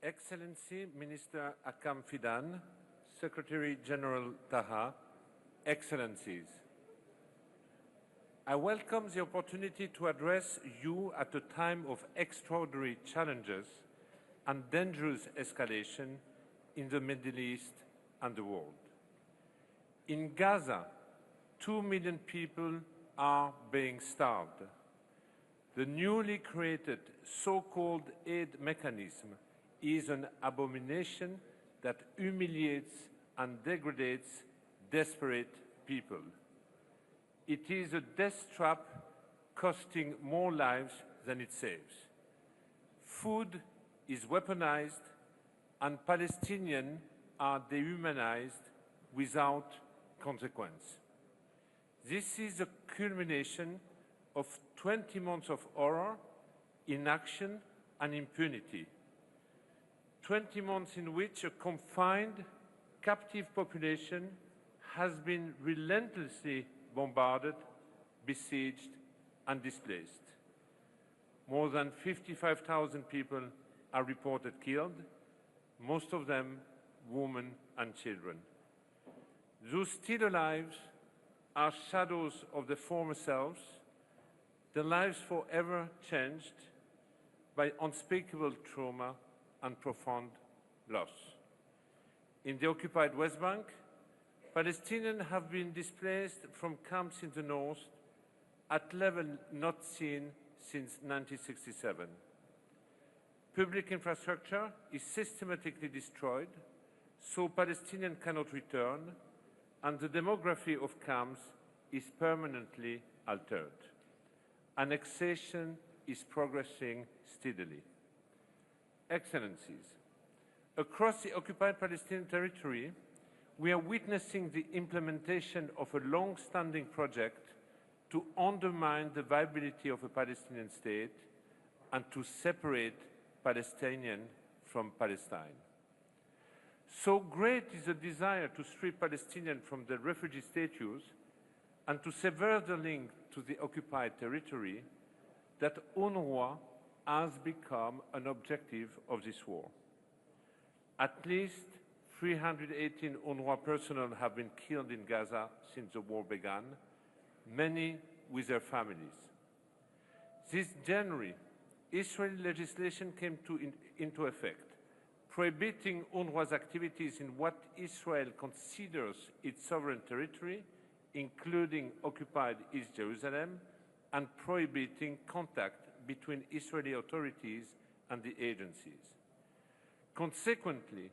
Excellency Minister Akam Fidan, Secretary General Taha, Excellencies, I welcome the opportunity to address you at a time of extraordinary challenges and dangerous escalation in the Middle East and the world. In Gaza, 2 million people are being starved. The newly created so-called aid mechanism is an abomination that humiliates and degrades desperate people. It is a death trap costing more lives than it saves. Food is weaponized and Palestinians are dehumanized without consequence. This is a culmination of 20 months of horror, inaction and impunity. 20 months in which a confined, captive population has been relentlessly bombarded, besieged and displaced. More than 55,000 people are reported killed, most of them women and children. Those still alive are shadows of the former selves, their lives forever changed by unspeakable trauma and profound loss. In the occupied West Bank, Palestinians have been displaced from camps in the north at level not seen since 1967. Public infrastructure is systematically destroyed, so Palestinians cannot return, and the demography of camps is permanently altered. Annexation is progressing steadily. Excellencies, across the occupied Palestinian territory, we are witnessing the implementation of a long-standing project to undermine the viability of a Palestinian state and to separate Palestinians from Palestine. So great is the desire to strip Palestinians from their refugee status and to sever the link to the occupied territory that UNRWA has become an objective of this war. At least 318 UNRWA personnel have been killed in Gaza since the war began, many with their families. This January, Israeli legislation came into effect, prohibiting UNRWA's activities in what Israel considers its sovereign territory, including occupied East Jerusalem, and prohibiting contact between Israeli authorities and the agencies. Consequently,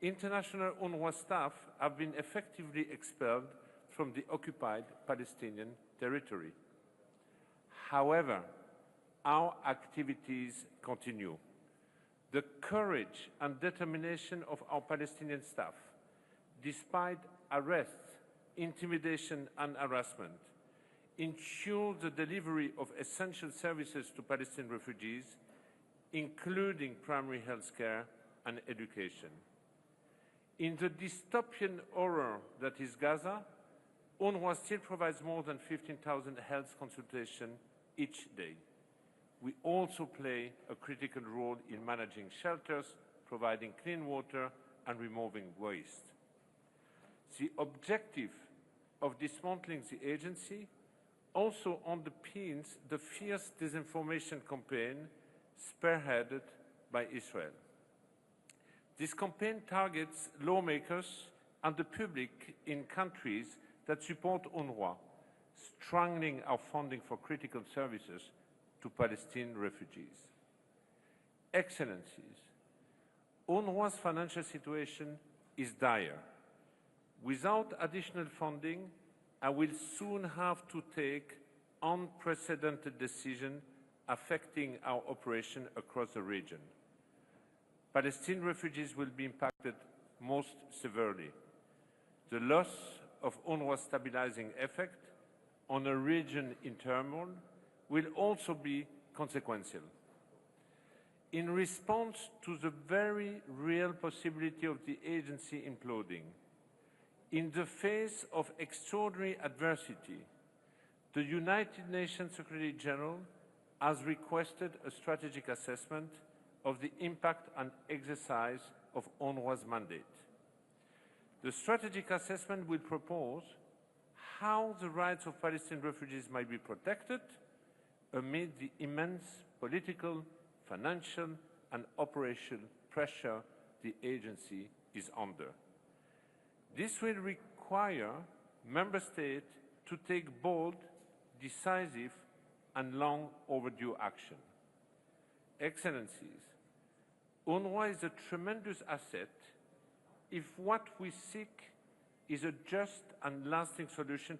international UNRWA staff have been effectively expelled from the occupied Palestinian territory. However, our activities continue. The courage and determination of our Palestinian staff, despite arrests, intimidation and harassment, ensure the delivery of essential services to Palestinian refugees, including primary health care and education. In the dystopian horror that is Gaza, UNRWA still provides more than 15,000 health consultations each day. We also play a critical role in managing shelters, providing clean water, and removing waste. The objective of dismantling the agency also underpins the fierce disinformation campaign spearheaded by Israel. This campaign targets lawmakers and the public in countries that support UNRWA, strangling our funding for critical services to Palestinian refugees. Excellencies, UNRWA's financial situation is dire. Without additional funding, I will soon have to take unprecedented decisions affecting our operation across the region. Palestinian refugees will be impacted most severely. The loss of UNRWA's stabilizing effect on a region in turmoil will also be consequential. In response to the very real possibility of the agency imploding, in the face of extraordinary adversity, the United Nations Secretary General has requested a strategic assessment of the impact and exercise of UNRWA's mandate. The strategic assessment will propose how the rights of Palestinian refugees might be protected amid the immense political, financial, and operational pressure the agency is under. This will require Member States to take bold, decisive, and long overdue action. Excellencies, UNRWA is a tremendous asset if what we seek is a just and lasting solution